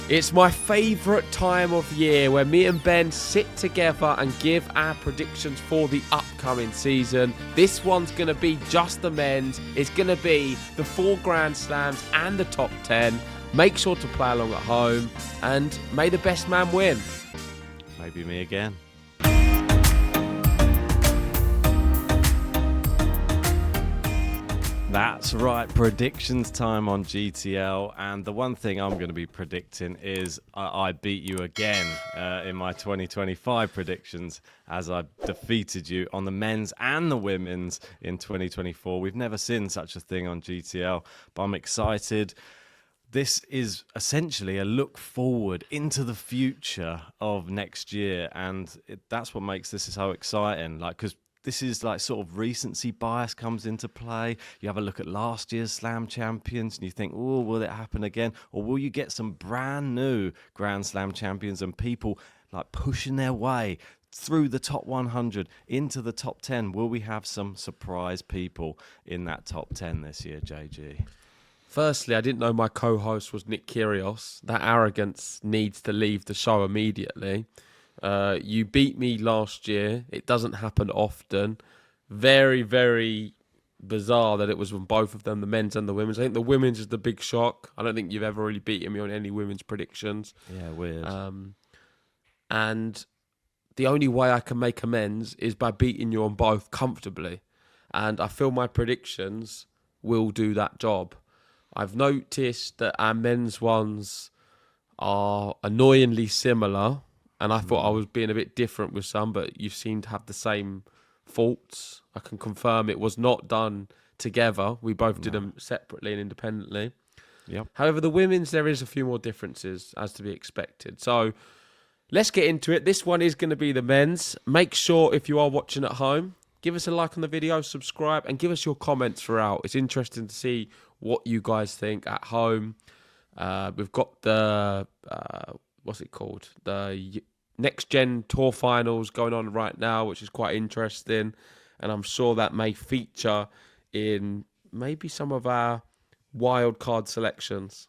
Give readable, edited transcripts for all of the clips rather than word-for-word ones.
It's my favourite time of year where me and Ben sit together and give our predictions for the upcoming season. This one's going to be just the men's. It's going to be the 4 Grand Slams and the top 10. Make sure to play along at home and may the best man win. Maybe me again. That's right, predictions time on GTL, and the one thing I'm going to be predicting is I beat you again in my 2025 predictions as I defeated you on the men's and the women's in 2024. We've never seen such a thing on GTL, but I'm excited. This is essentially a look forward into the future of next year, and that's what makes this so exciting. Because this is like sort of recency bias comes into play. You have a look at last year's Slam champions and you think, oh, will it happen again? Or will you get some brand new Grand Slam champions and people like pushing their way through the top 100 into the top 10? Will we have some surprise people in that top 10 this year, JG? Firstly, I didn't know my co-host was Nick Kyrgios. That arrogance needs to leave the show immediately. You beat me last year. It doesn't happen often. Very, very bizarre that it was from both of them, the men's and the women's. I think the women's is the big shock. I don't think you've ever really beaten me on any women's predictions. Yeah, weird. And the only way I can make amends is by beating you on both comfortably. And I feel my predictions will do that job. I've noticed that our men's ones are annoyingly similar. And I thought I was being a bit different with some, but you seem to have the same faults. I can confirm it was not done together. We both did them separately and independently. Yep. However, the women's, there is a few more differences as to be expected. So let's get into it. This one is going to be the men's. Make sure if you are watching at home, give us a like on the video, subscribe, and give us your comments throughout. It's interesting to see what you guys think at home. We've got the... what's it called? The Next Gen Tour Finals going on right now, which is quite interesting. And I'm sure that may feature in maybe some of our wild card selections.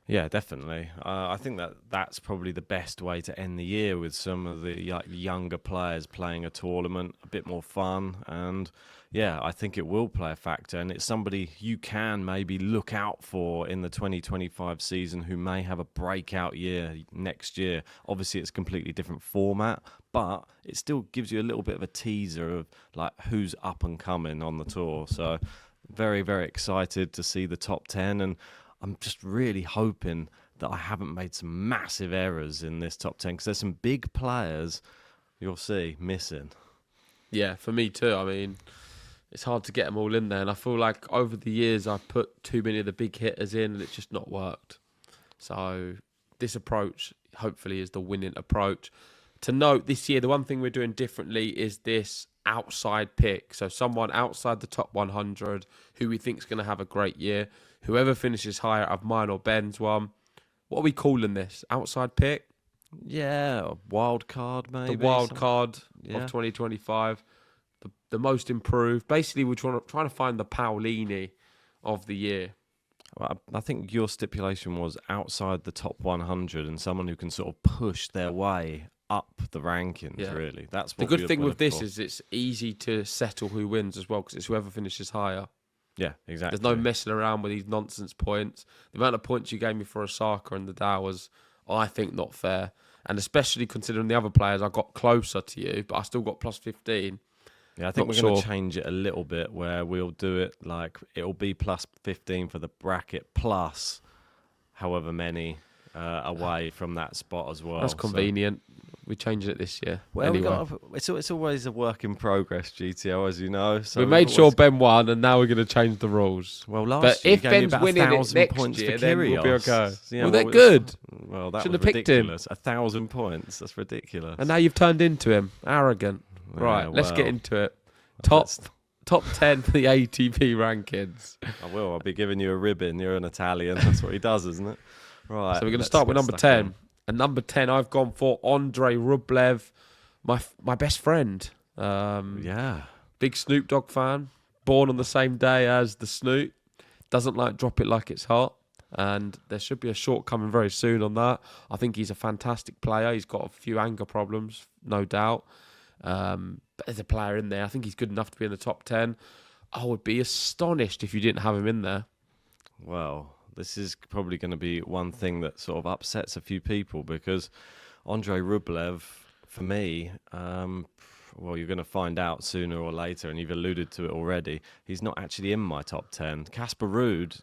Yeah, definitely. I think that's probably the best way to end the year, with some of the younger players playing a tournament, a bit more fun. And yeah, I think it will play a factor. And it's somebody you can maybe look out for in the 2025 season who may have a breakout year next year. Obviously, it's a completely different format, but it still gives you a little bit of a teaser of like who's up and coming on the tour. So very, very excited to see the top 10. And I'm just really hoping that I haven't made some massive errors in this top 10, because there's some big players, you'll see, missing. Yeah, for me too. I mean, it's hard to get them all in there. And I feel like over the years, I've put too many of the big hitters in and it's just not worked. So this approach, hopefully, is the winning approach. To note, this year, the one thing we're doing differently is this outside pick. So someone outside the top 100 who we think is going to have a great year. Whoever finishes higher of mine or Ben's one. What are we calling this? Outside pick? Yeah, a wild card maybe. The wild card of 2025. The most improved. Basically, we're trying to find the Paolini of the year. Well, I think your stipulation was outside the top 100 and someone who can sort of push their way up the rankings, really. That's what the good thing with this is it's easy to settle who wins as well, because it's whoever finishes higher. Yeah, exactly. There's no messing around with these nonsense points. The amount of points you gave me for Osaka and the Dow was, I think, not fair. And especially considering the other players, I got closer to you, but I still got plus 15. Yeah, I think we're going to change it a little bit, where we'll do it like it'll be plus 15 for the bracket plus however many away from that spot as well. That's convenient. We changed it this year. Well, anyway. it's always a work in progress, GTO, as you know. So we made sure Ben won, and now we're going to change the rules. Well, last year, if Ben's winning it next year, then we'll be okay. Yeah, well, they're good. Well, that Shouldn't was have picked him. ridiculous. 1,000 points. That's ridiculous. And now you've turned into him. Arrogant. Right, let's get into it. Top 10 for the ATP rankings. I will. I'll be giving you a ribbon. You're an Italian. That's what he does, isn't it? Right. So we're going to start with number 10. And number 10, I've gone for Andrei Rublev, my best friend. Big Snoop Dogg fan. Born on the same day as the Snoop. Doesn't like Drop It Like It's Hot. and there should be a shortcoming very soon on that. I think he's a fantastic player. He's got a few anger problems, no doubt. But there's a player in there. I think he's good enough to be in the top 10. I would be astonished if you didn't have him in there. Well, this is probably going to be one thing that sort of upsets a few people because Andrei Rublev, for me, well, you're going to find out sooner or later, and you've alluded to it already. He's not actually in my top 10. Casper Ruud,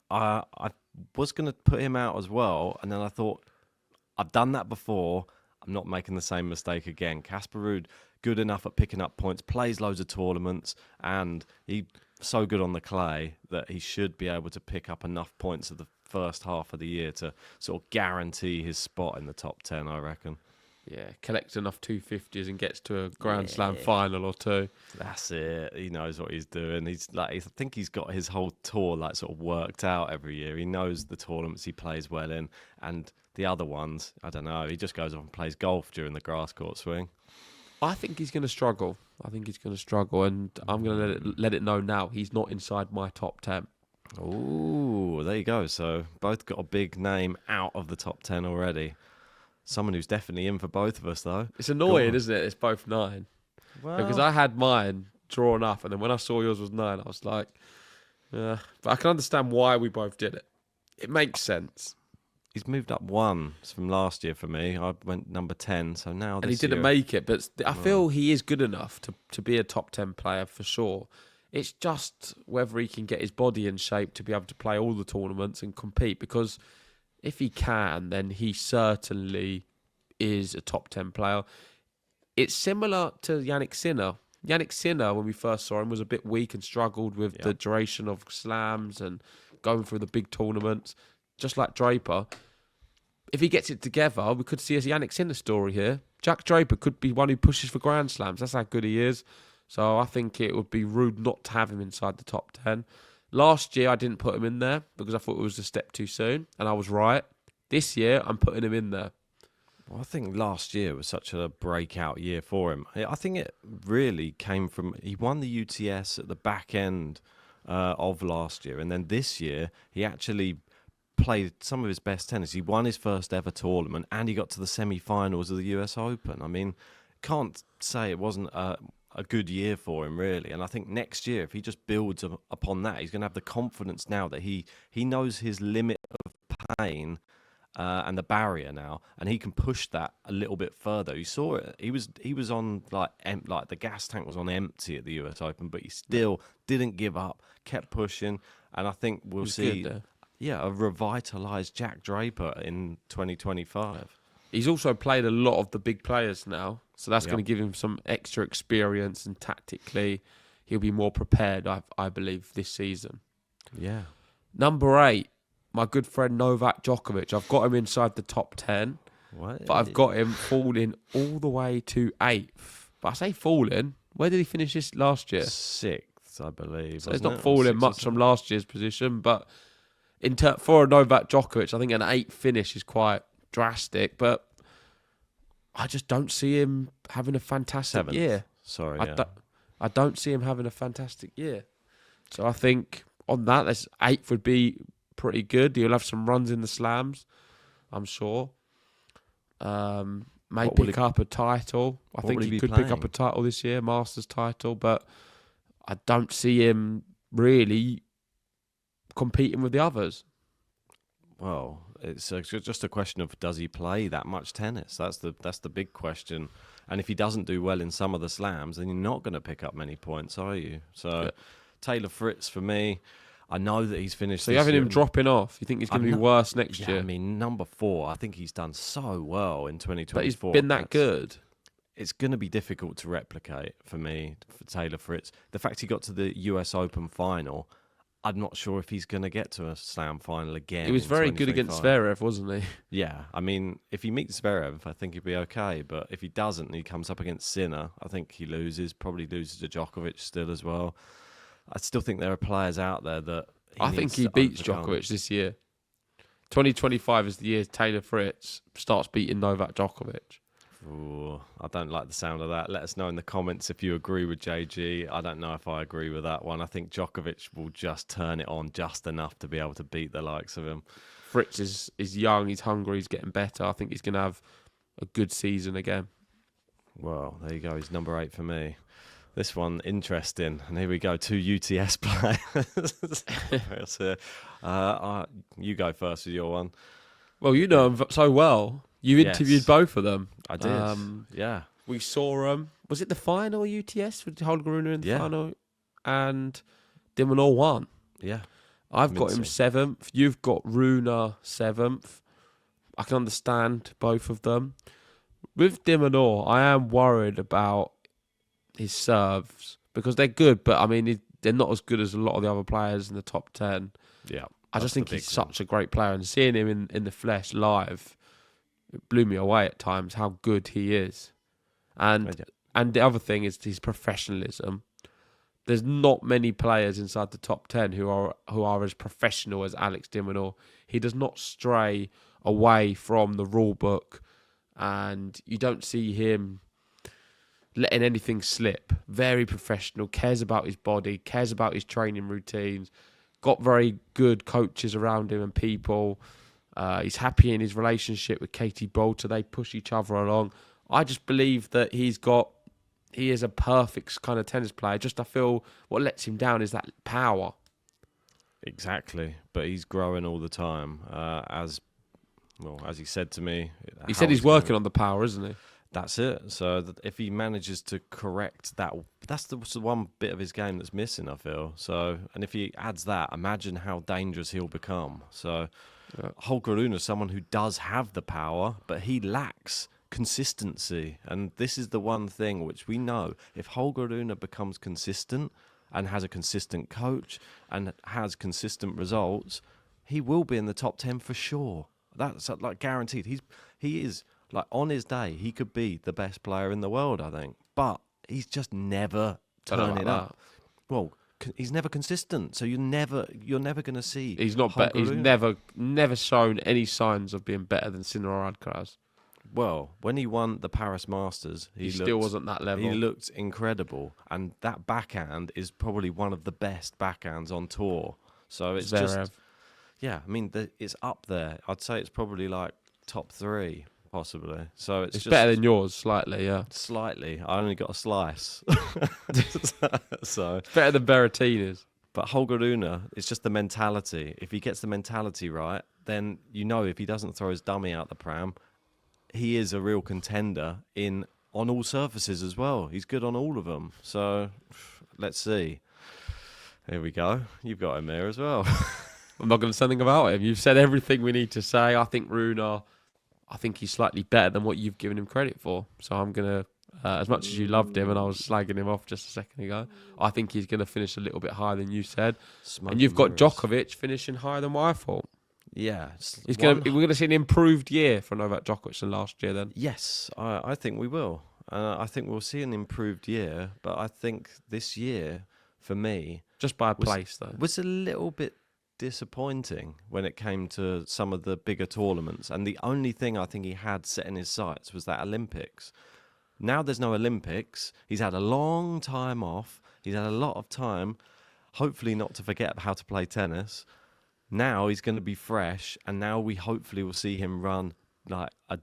I was going to put him out as well, and then I thought, I've done that before. I'm not making the same mistake again. Casper Ruud, good enough at picking up points, plays loads of tournaments, and he's so good on the clay that he should be able to pick up enough points of the first half of the year to sort of guarantee his spot in the top 10, I reckon. Yeah, collects enough 250s and gets to a Grand Slam final or two. That's it. He knows what he's doing. He's like, I think he's got his whole tour like sort of worked out every year. He knows the tournaments he plays well in, and the other ones, I don't know. He just goes off and plays golf during the grass court swing. I think he's going to struggle. And I'm going to let it know now. He's not inside my top 10. Oh, there you go. So both got a big name out of the top 10 already. Someone who's definitely in for both of us, though. It's annoying, isn't it? It's both 9. Well, Because I had mine drawn up, and then when I saw yours was 9, I was like, yeah. But I can understand why we both did it. It makes sense. he's moved up one from last year for me. I went number 10, so now and he didn't make it. But I feel he is good enough to be a top 10 player for sure. It's just whether he can get his body in shape to be able to play all the tournaments and compete. Because if he can, then he certainly is a top 10 player. It's similar to Yannick Sinner. Yannick Sinner, when we first saw him, was a bit weak and struggled with the duration of slams and going through the big tournaments, just like Draper. If he gets it together, we could see a Yannick Sinner story here. Jack Draper could be one who pushes for Grand Slams. That's how good he is. So I think it would be rude not to have him inside the top 10. Last year, I didn't put him in there because I thought it was a step too soon, and I was right. This year, I'm putting him in there. Well, I think last year was such a breakout year for him. I think it really came from... He won the UTS at the back end of last year, and then this year, he actually played some of his best tennis. He won his first ever tournament, and he got to the semi-finals of the US Open. I mean, can't say it wasn't a good year for him, really. And I think next year, if he just builds upon that, he's going to have the confidence now that he knows his limit of pain and the barrier now, and he can push that a little bit further. You saw it. He was on like the gas tank was on empty at the US Open, but he still didn't give up, kept pushing, and I think we'll see a revitalized Jack Draper in 2025. He's also played a lot of the big players now, so that's going to give him some extra experience, and tactically he'll be more prepared, I believe, this season. Yeah. Number 8, my good friend Novak Djokovic. I've got him inside the top 10, but I've got him falling all the way to 8th. But I say falling, where did he finish this last year? 6th, I believe. So he's not falling much from last year's position, but for a Novak Djokovic, I think an 8th finish is quite drastic, but I just don't see him having a fantastic year. Sorry, I don't see him having a fantastic year. So I think on that, 8th would be pretty good. He'll have some runs in the slams, I'm sure. May pick up a title. I think he could pick up a title this year, Masters title, but I don't see him really competing with the others. Well, it's just a question of does he play that much tennis? That's the big question. And if he doesn't do well in some of the slams, then you're not going to pick up many points, are you? So Taylor Fritz for me. I know that he's finished. So you're having him dropping off? You think he's going to be worse next year? I mean, number 4. I think he's done so well in 2024. But he's been that good. It's going to be difficult to replicate for me, for Taylor Fritz. The fact he got to the US Open final, I'm not sure if he's going to get to a slam final again. He was very good against Zverev, wasn't he? Yeah. I mean, if he meets Zverev, I think he'd be okay. But if he doesn't and he comes up against Sinner, I think he loses. Probably loses to Djokovic still as well. I still think there are players out there that I think he beats Djokovic this year. 2025 is the year Taylor Fritz starts beating Novak Djokovic. Ooh, I don't like the sound of that. Let us know in the comments if you agree with JG. I don't know if I agree with that one. I think Djokovic will just turn it on just enough to be able to beat the likes of him. Fritz is young, he's hungry, he's getting better. I think he's going to have a good season again. Well, there you go. He's number 8 for me. This one, interesting. And here we go, 2 UTS players. You go first with your one. Well, you know him so well. You interviewed both of them. I did. Yeah. We saw was it the final UTS with Holger Rune in the final? And De Minaur won. Yeah. I've got him 7th. You've got Rune 7th. I can understand both of them. With De Minaur, I am worried about his serves because they're good, but I mean they're not as good as a lot of the other players in the top 10. Yeah. I just think he's such a great player, and seeing him in the flesh live, it blew me away at times how good he is. And the other thing is his professionalism. There's not many players inside the top 10 who are as professional as Alex de Minaur. He does not stray away from the rule book, and you don't see him letting anything slip. Very professional, cares about his body, cares about his training routines, got very good coaches around him and people. He's happy in his relationship with Katie Boulter. They push each other along. I just believe that he is a perfect kind of tennis player. Just I feel what lets him down is that power. Exactly, but he's growing all the time. As he said to me, he said he's working on the power, isn't he? That's it. So if he manages to correct that, that's the one bit of his game that's missing, I feel. So, and if he adds that, imagine how dangerous he'll become. So, Holger Rune is someone who does have the power, but he lacks consistency. And this is the one thing which we know. If Holger Rune becomes consistent and has a consistent coach and has consistent results, he will be in the top 10 for sure. That's like guaranteed. He is. Like, on his day, he could be the best player in the world, I think. But he's just never turning up. Well, he's never consistent, so you're never going to see. He's not better. He's never shown any signs of being better than Sinner or Alcaraz. Well, when he won the Paris Masters, he still wasn't that level. He looked incredible, and that backhand is probably one of the best backhands on tour. So it's just, yeah. I mean, it's up there. I'd say it's probably like top 3. Possibly. So it's just better than yours, slightly, yeah. Slightly. I only got a slice. So it's better than Berrettini's. But Holger Rune, it's just the mentality. If he gets the mentality right, then you know if he doesn't throw his dummy out the pram, he is a real contender on all surfaces as well. He's good on all of them. So let's see. Here we go. You've got him there as well. I'm not going to say anything about him. You've said everything we need to say. I think Rune, I think he's slightly better than what you've given him credit for. So I'm going to, as much as you loved him and I was slagging him off just a second ago, I think he's going to finish a little bit higher than you said. And you've got Djokovic finishing higher than what I thought. Yeah. We're going to see an improved year for Novak Djokovic than last year then. Yes, I think we will. I think we'll see an improved year, but I think this year, for me... Just by a place, though. Was a little bit disappointing when it came to some of the bigger tournaments, and the only thing I think he had set in his sights was that Olympics. Now there's no Olympics. He's had a long time off. He's had a lot of time, hopefully not to forget how to play tennis. Now he's going to be fresh, and now we hopefully will see him run like a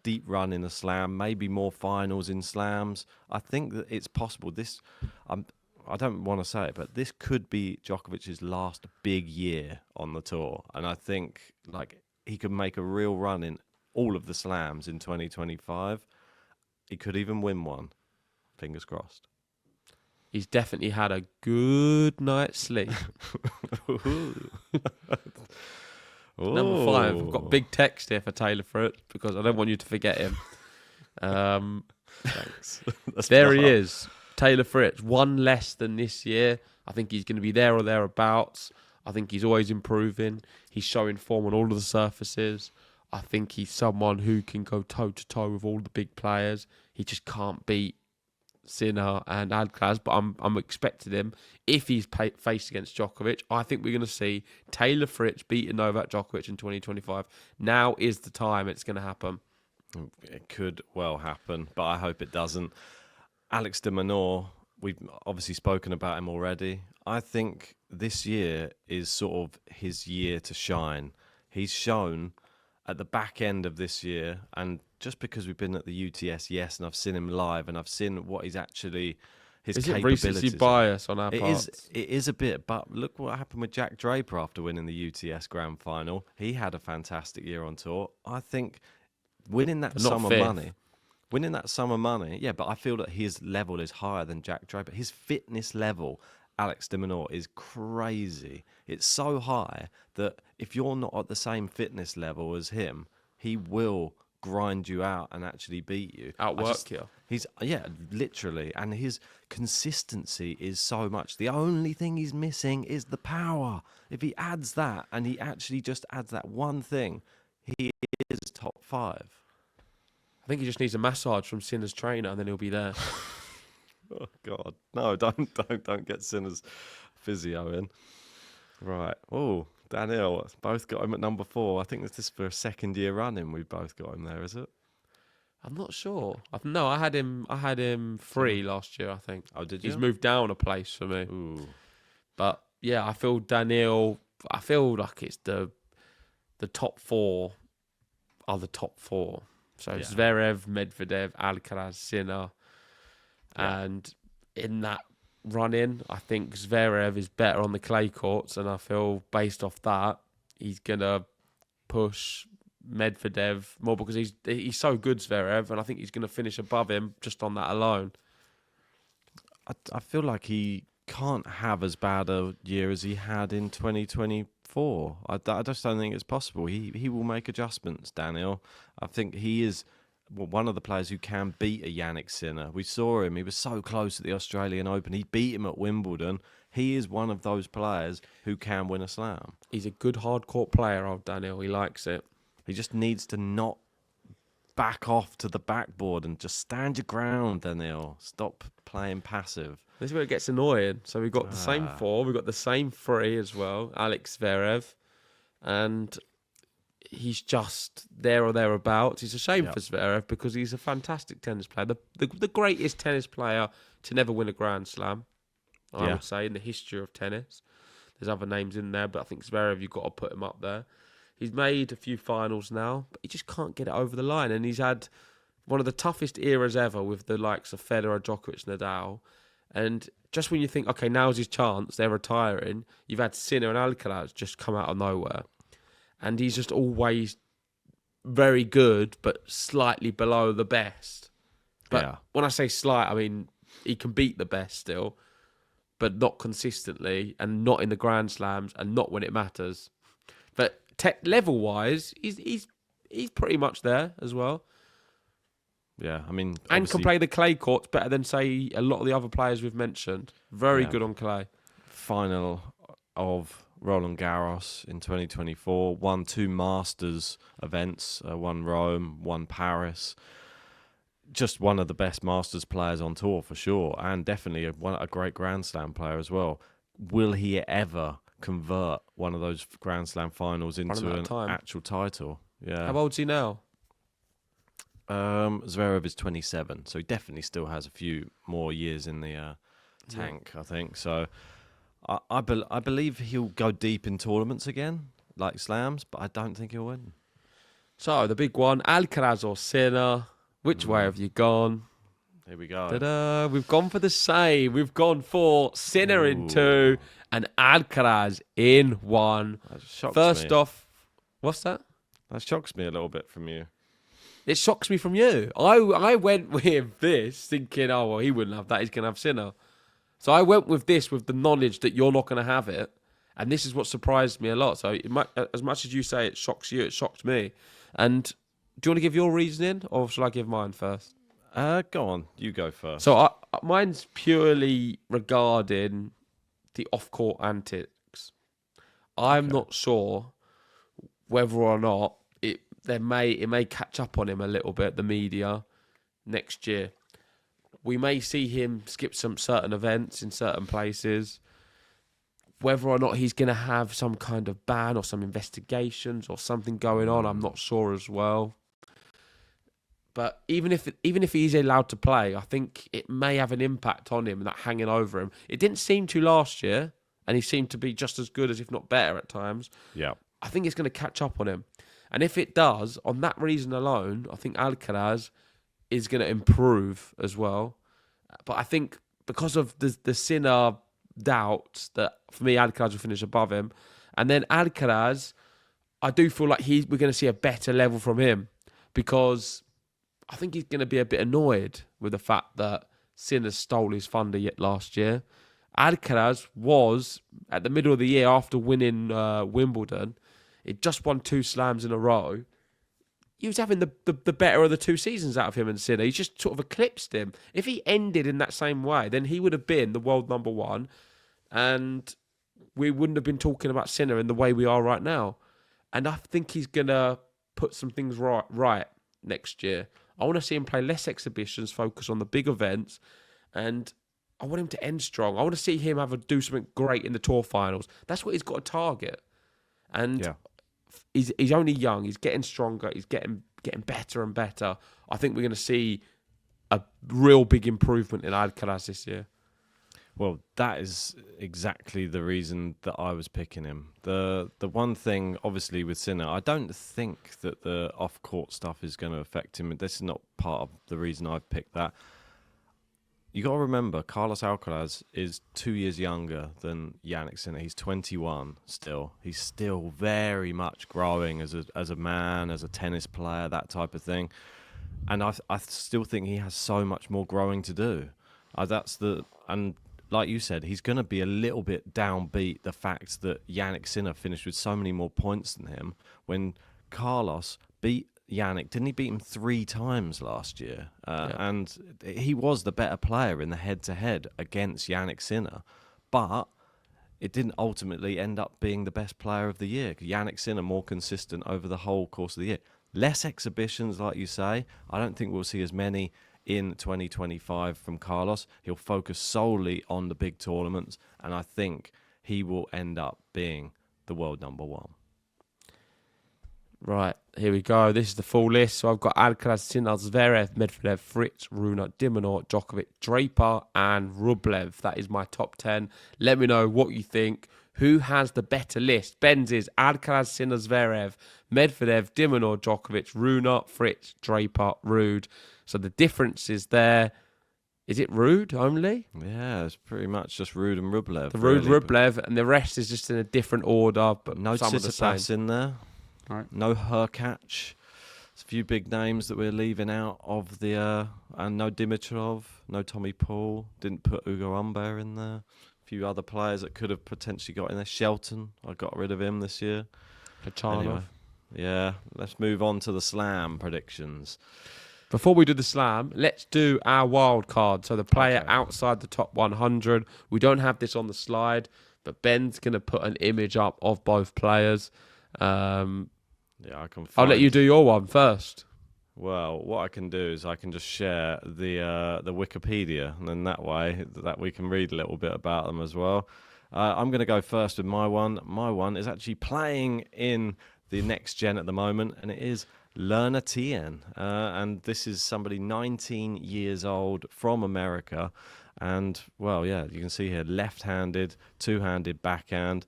deep run in a slam, maybe more finals in slams. I think that it's possible. I don't want to say it, but this could be Djokovic's last big year on the tour. And I think like he could make a real run in all of the slams in 2025. He could even win one. Fingers crossed. He's definitely had a good night's sleep. Number 5. I've got big text here for Taylor Fritz because I don't want you to forget him. Thanks. There he is. Taylor Fritz, 1 less than this year. I think he's going to be there or thereabouts. I think he's always improving. He's showing form on all of the surfaces. I think he's someone who can go toe-to-toe with all the big players. He just can't beat Sinner and Alcaraz, but I'm expecting him. If he's faced against Djokovic, I think we're going to see Taylor Fritz beating Novak Djokovic in 2025. Now is the time it's going to happen. It could well happen, but I hope it doesn't. Alex de Minaur, we've obviously spoken about him already. I think this year is sort of his year to shine. He's shown at the back end of this year, and just because we've been at the UTS, yes, and I've seen him live, and I've seen what he's actually, his Is it capabilities. recency bias on our It part? is a bit, but look what happened with Jack Draper after winning the UTS Grand Final. He had a fantastic year on tour. I think winning that But not summer fifth. money, yeah, but I feel that his level is higher than Jack Draper. His fitness level, Alex de Minaur, is crazy. It's so high that if you're not at the same fitness level as him, he will grind you out and actually beat you. Outwork you. Yeah, literally, and his consistency is so much. The only thing he's missing is the power. If he adds that, and he actually just adds that one thing, he is top 5. I think he just needs a massage from Sinner's trainer, and then he'll be there. Oh God, no! Don't get Sinner's physio in. Right. Oh, Daniel, both got him at number 4. I think this is for a second year running. We've both got him there, is it? I'm not sure. No, I had him 3 last year, I think. Oh, did you? He's moved down a place for me. Ooh. But yeah, I feel Daniel. I feel like it's the top 4 are the top 4. So Yeah. Zverev, Medvedev, Alcaraz, Sinner, Yeah. and in that run-in, I think Zverev is better on the clay courts, and I feel based off that he's gonna push Medvedev more because he's so good, Zverev, and I think he's gonna finish above him just on that alone. I feel like he can't have as bad a year as he had in 2024. I just don't think it's possible. He will make adjustments, Daniel. I think he is one of the players who can beat a Yannick Sinner. We saw him. He was so close at the Australian Open. He beat him at Wimbledon. He is one of those players who can win a slam. He's a good hard court player, old Daniel. He likes it. He just needs to not back off to the backboard and just stand your ground, Daniel. Stop playing passive. This is where it gets annoying. So we've got the same 4. We've got the same 3 as well. Alex Zverev. And he's just there or thereabouts. It's a shame for Zverev because he's a fantastic tennis player. The greatest tennis player to never win a Grand Slam, I would say, in the history of tennis. There's other names in there, but I think Zverev, you've got to put him up there. He's made a few finals now, but he just can't get it over the line. And he's had one of the toughest eras ever with the likes of Federer, Djokovic, Nadal. And just when you think, okay, now's his chance, they're retiring, you've had Sinner and Alcaraz just come out of nowhere. And he's just always very good, but slightly below the best. But when I say slight, I mean he can beat the best still, but not consistently, and not in the Grand Slams, and not when it matters. But level-wise, he's pretty much there as well. Yeah, I mean... And can play the clay courts better than, say, a lot of the other players we've mentioned. Very good on clay. Final of Roland Garros in 2024. Won 2 Masters events. One Rome, one Paris. Just one of the best Masters players on tour, for sure. And definitely a great Grand Slam player as well. Will he ever convert one of those Grand Slam finals into an actual title? Yeah. How old's he now? Zverev is 27, so he definitely still has a few more years in the tank, I think. So I believe he'll go deep in tournaments again, like slams, but I don't think he'll win. So the big one, Alcaraz or Sinner. Which way have you gone? Here we go. Ta-da! We've gone for the same. We've gone for Sinner in 2 and Alcaraz in 1. That shocks First me. off, what's that? That shocks me a little bit from you. It shocks me from you. I went with this thinking, oh, well, he wouldn't have that. He's going to have Sinner. So I went with this with the knowledge that you're not going to have it. And this is what surprised me a lot. So as much as you say it shocks you, it shocked me. And do you want to give your reasoning or shall I give mine first? Go on. You go first. So mine's purely regarding the off-court antics. I'm not sure whether or not it may catch up on him a little bit, the media, next year. We may see him skip some certain events in certain places. Whether or not he's going to have some kind of ban or some investigations or something going on, I'm not sure as well. But even if he's allowed to play, I think it may have an impact on him, that hanging over him. It didn't seem to last year, and he seemed to be just as good as, if not better, at times. Yeah. I think it's going to catch up on him. And if it does, on that reason alone, I think Alcaraz is going to improve as well. But I think because of the Sinner doubts, that for me, Alcaraz will finish above him. And then Alcaraz, I do feel like we're going to see a better level from him, because I think he's going to be a bit annoyed with the fact that Sinner stole his thunder yet last year. Alcaraz was, at the middle of the year after winning Wimbledon, it just won 2 slams in a row. He was having the better of the 2 seasons out of him and Sinner. He just sort of eclipsed him. If he ended in that same way, then he would have been the world number 1, and we wouldn't have been talking about Sinner in the way we are right now. And I think he's going to put some things right next year. I want to see him play less exhibitions, focus on the big events, and I want him to end strong. I want to see him do something great in the tour finals. That's what he's got to target. And he's only young. He's getting stronger. He's getting better and better. I think we're going to see a real big improvement in Alcaraz this year. Well, that is exactly the reason that I was picking him. The one thing, obviously, with Sinner, I don't think that the off-court stuff is going to affect him. This is not part of the reason I've picked that. You got to remember, Carlos Alcaraz is 2 years younger than Jannik Sinner. He's 21 still. He's still very much growing as a man, as a tennis player, that type of thing. And I still think he has so much more growing to do. And like you said, he's going to be a little bit downbeat the fact that Jannik Sinner finished with so many more points than him, when Carlos beat Jannik. Didn't he beat him 3 times last year? And he was the better player in the head-to-head against Jannik Sinner. But it didn't ultimately end up being the best player of the year. Jannik Sinner more consistent over the whole course of the year. Less exhibitions, like you say. I don't think we'll see as many in 2025 from Carlos. He'll focus solely on the big tournaments, and I think he will end up being the world number 1. Right, here we go. This is the full list. So I've got Alcaraz, Sinner, Zverev, Medvedev, Fritz, Rune, de Minaur, Djokovic, Draper, and Rublev. That is my top 10. Let me know what you think. Who has the better list? Ben's is Alcaraz, Sinner, Zverev, Medvedev, de Minaur, Djokovic, Rune, Fritz, Draper, Ruud. So the difference is there. Is it Ruud only? Yeah, it's pretty much just Ruud and Rublev. The Ruud, Rublev, and the rest is just in a different order, but no some of the same. Tsitsipas in there. Right. No Hurkacz. There's a few big names that we're leaving out of the... and no Dimitrov, no Tommy Paul. Didn't put Ugo Humbert in there. A few other players that could have potentially got in there. Shelton, I got rid of him this year. Anyway, yeah, let's move on to the Slam predictions. Before we do the Slam, let's do our wild card. So the player outside the top 100. We don't have this on the slide, but Ben's going to put an image up of both players. I can. I'll let you do your one first. Well, what I can do is I can just share the Wikipedia, and then that way that we can read a little bit about them as well. I'm going to go first with my one. My one is actually playing in the next gen at the moment, and it is Lerner Tien. And this is somebody 19 years old from America. And, well, yeah, you can see here, left-handed, two-handed backhand,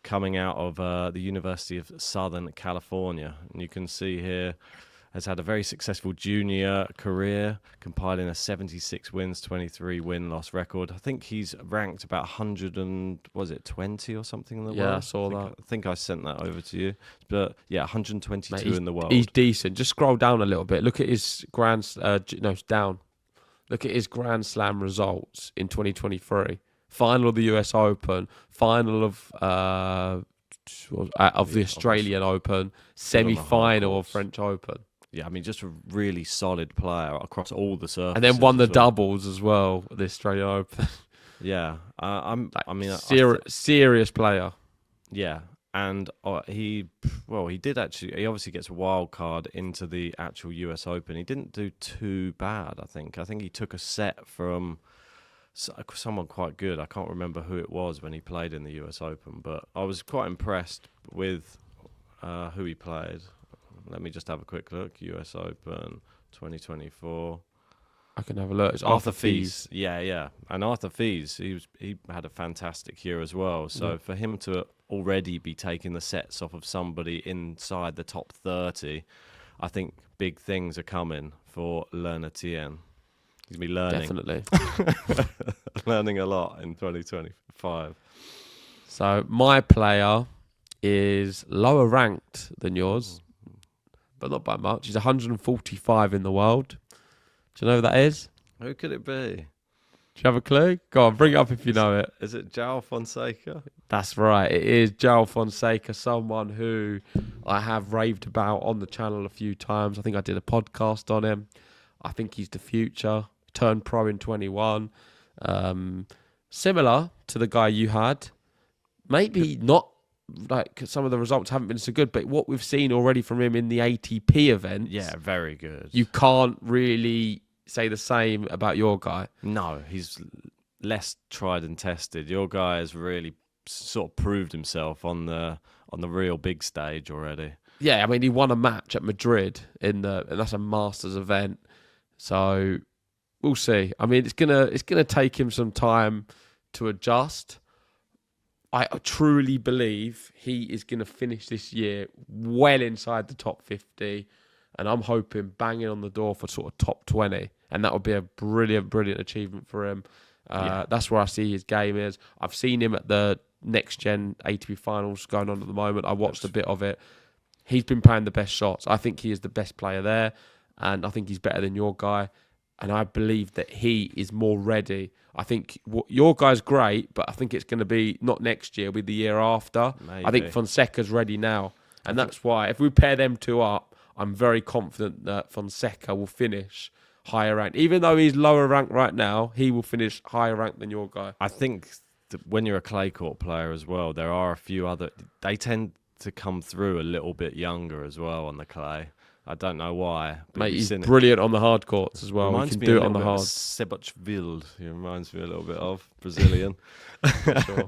coming out of the University of Southern California. And you can see here, has had a very successful junior career, compiling a 76 wins, 23 win-loss record. I think he's ranked about 120 or something in the world. Yeah, I saw that. I think I sent that over to you. But yeah, 122 Mate, in the world. He's decent. Just scroll down a little bit. Look at his down. Look at his Grand Slam results in 2023. Final of the US Open, final of the Australian Open, semi-final of French Open. Yeah, I mean, just a really solid player across all the surfaces. And then won the doubles as well, the Australian Open. Yeah, serious player. Yeah, and he obviously gets a wild card into the actual US Open. He didn't do too bad, I think. I think he took a set from someone quite good. I can't remember who it was when he played in the US Open, but I was quite impressed with who he played. Let me just have a quick look. US Open 2024. I can have a look. It's Arthur Fils. Yeah. And Arthur Fils, he had a fantastic year as well. So for him to already be taking the sets off of somebody inside the top 30, I think big things are coming for Etienne. He's going to be learning. Definitely. Learning a lot in 2025. So my player is lower ranked than yours, but not by much. He's 145 in the world. Do you know who that is? Who could it be? Do you have a clue? Go on, bring it up if you know it. Is it João Fonseca? That's right. It is João Fonseca, someone who I have raved about on the channel a few times. I think I did a podcast on him. I think he's the future. Turned pro in 21. Similar to the guy you had. Maybe not, like some of the results haven't been so good, but what we've seen already from him in the ATP events. Yeah, very good. You can't really say the same about your guy. No, he's less tried and tested. Your guy has really sort of proved himself on the real big stage already. Yeah, I mean he won a match at Madrid and that's a Masters event. So we'll see. I mean it's gonna take him some time to adjust. I truly believe he is going to finish this year well inside the top 50, and I'm hoping banging on the door for sort of top 20, and that would be a brilliant achievement for him. That's where I see his game is. I've seen him at the next gen ATP finals going on at the moment. I watched a bit of it. He's been playing the best shots. I think he is the best player there, and I think he's better than your guy. And I believe that he is more ready. I think your guy's great, but I think it's going to be not next year, it'll be the year after. Maybe. I think Fonseca's ready now. And that's why, if we pair them two up, I'm very confident that Fonseca will finish higher ranked. Even though he's lower ranked right now, he will finish higher ranked than your guy. I think that when you're a clay court player as well, there are a few other... They tend to come through a little bit younger as well on the clay. I don't know why. But Mate, he's brilliant on the hard courts as well. Reminds He can me do a it on the little bit hard. of Sebac Wild. He reminds me a little bit of Brazilian. Sure.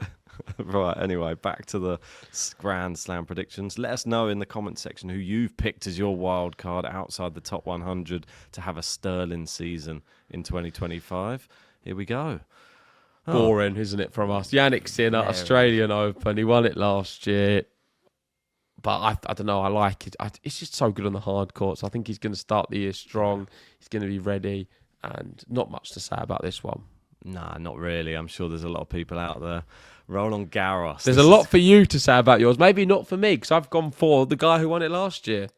Right, anyway, back to the Grand Slam predictions. Let us know in the comment section who you've picked as your wild card outside the top 100 to have a sterling season in 2025. Here we go. Boring, isn't it, from us? Yannick Sinner, Very. Australian Open. He won it last year. But I don't know. I like it. It's just so good on the hard courts. I think he's going to start the year strong. He's going to be ready. And not much to say about this one. Nah, not really. I'm sure there's a lot of people out there. Roland Garros. There's a lot for you to say about yours. Maybe not for me, because I've gone for the guy who won it last year.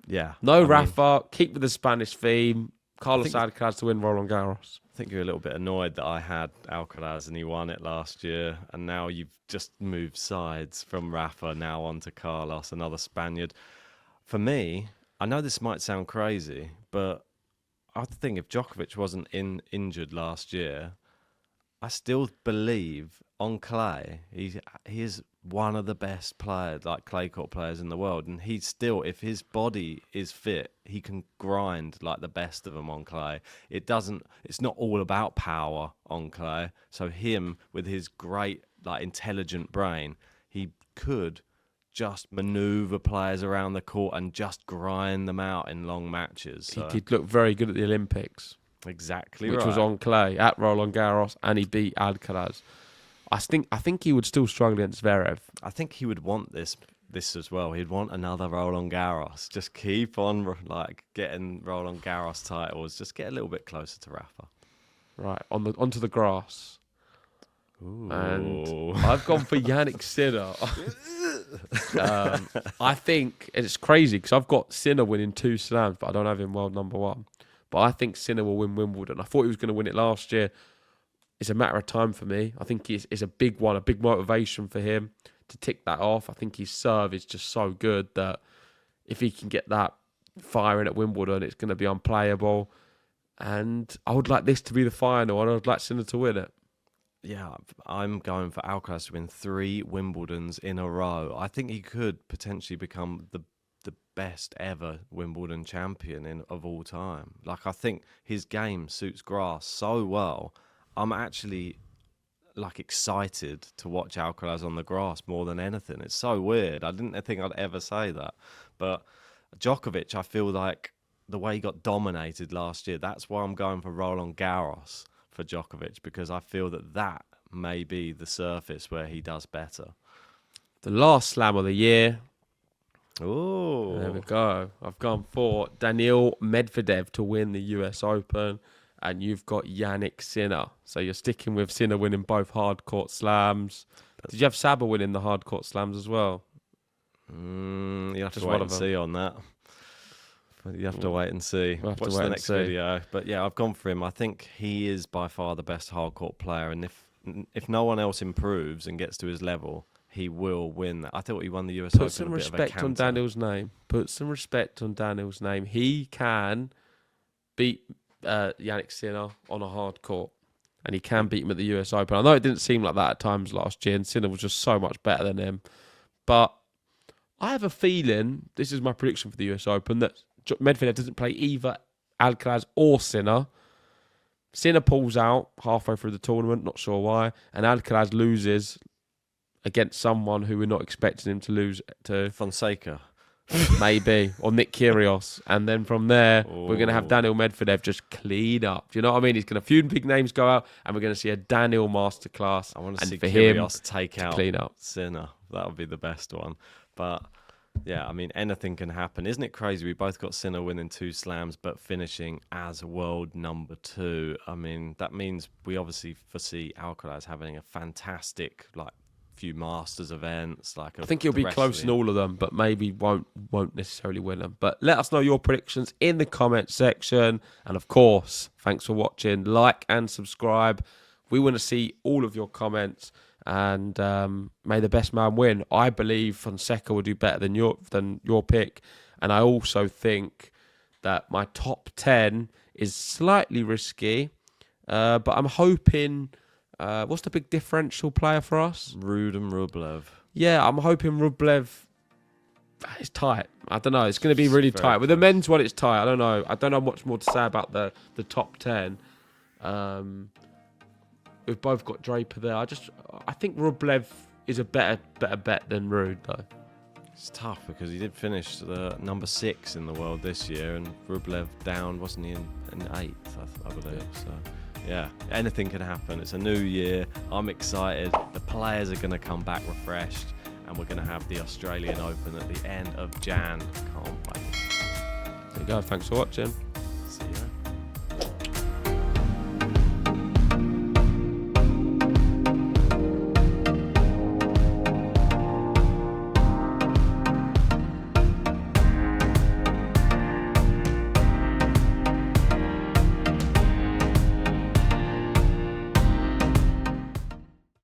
Yeah. No Rafa. Keep with the Spanish theme. Carlos Alcaraz to win Roland Garros. I think you're a little bit annoyed that I had Alcaraz and he won it last year, and now you've just moved sides from Rafa now on to Carlos, another Spaniard. For me, I know this might sound crazy, but I think if Djokovic wasn't injured last year, I still believe on clay he is one of the best players, like clay court players in the world, and he's still, if his body is fit, he can grind like the best of them on clay. It's not all about power on clay. So him with his great, like, intelligent brain, he could just maneuver players around the court and just grind them out in long matches. So. He could look very good at the Olympics. Exactly, which right. was on clay at Roland Garros, and he beat Alcaraz. I think he would still struggle against Zverev. I think he would want this as well. He'd want another Roland Garros. Just keep on getting Roland Garros titles. Just get a little bit closer to Rafa. Right, onto the grass. Ooh. And I've gone for Yannick Sinner. I think it's crazy because I've got Sinner winning 2 slams, but I don't have him world number 1. But I think Sinner will win Wimbledon. I thought he was going to win it last year. It's a matter of time for me. I think it's a big one, a big motivation for him to tick that off. I think his serve is just so good that if he can get that firing at Wimbledon, it's going to be unplayable. And I would like this to be the final, and I would like Sinner to win it. Yeah, I'm going for Alcaraz to win 3 Wimbledons in a row. I think he could potentially become the best ever Wimbledon champion of all time. Like, I think his game suits grass so well. I'm actually excited to watch Alcaraz on the grass more than anything. It's so weird. I didn't think I'd ever say that, but Djokovic, I feel like the way he got dominated last year, that's why I'm going for Roland Garros for Djokovic, because I feel that may be the surface where he does better. The last slam of the year. Oh, There we go. I've gone for Daniil Medvedev to win the US Open, and you've got Yannick Sinner. So you're sticking with Sinner winning both hard court slams. Did you have Saber winning the hard court slams as well? You have Just to one wait of and them. see on that. You have to wait and see. We'll have to Watch wait the and next see. video. But yeah, I've gone for him. I think he is by far the best hard court player, and if no one else improves and gets to his level, he will win that. I thought he won the US Open. Put some a bit of a respect on canter. Daniel's name. Put some respect on Daniel's name. He can beat Yannick Sinner on a hard court, and he can beat him at the US Open. I know it didn't seem like that at times last year, and Sinner was just so much better than him. But I have a feeling, this is my prediction for the US Open, that Medvedev doesn't play either Alcaraz or Sinner. Sinner pulls out halfway through the tournament, not sure why, and Alcaraz loses against someone who we're not expecting him to lose to. Fonseca. Maybe, or Nick Kyrgios. And then from there, we're going to have Oh. Daniil Medvedev just clean up. Do you know what I mean? He's going to, a few big names go out, and we're going to see a Daniil masterclass. I want to and see for him Kyrgios take to out clean up. Sinner. That would be the best one. But yeah, I mean, anything can happen. Isn't it crazy? We both got Sinner winning 2 slams, but finishing as world number 2. I mean, that means we obviously foresee Alcaraz having a fantastic, few Masters events. I think he'll be close in all of them, but maybe won't necessarily win them. But let us know your predictions in the comment section. And of course, thanks for watching. Like and subscribe. We want to see all of your comments. And may the best man win. I believe Fonseca will do better than your pick. And I also think that my top 10 is slightly risky. But I'm hoping... what's the big differential player for us? Ruud and Rublev. Yeah, I'm hoping Rublev... It's tight. I don't know. It's going to be really Very tight. With the close. men's one, it's tight. I don't know. I don't know much more to say about the top 10. We've both got Draper there. I think Rublev is a better bet than Ruud, though. It's tough because he did finish number 6 in the world this year, and Rublev down, wasn't he, in 8th, I believe. Yeah. So, yeah, anything can happen. It's a new year. I'm excited. The players are going to come back refreshed, and we're going to have the Australian Open at the end of Jan. Can't wait. There you go. Thanks for watching.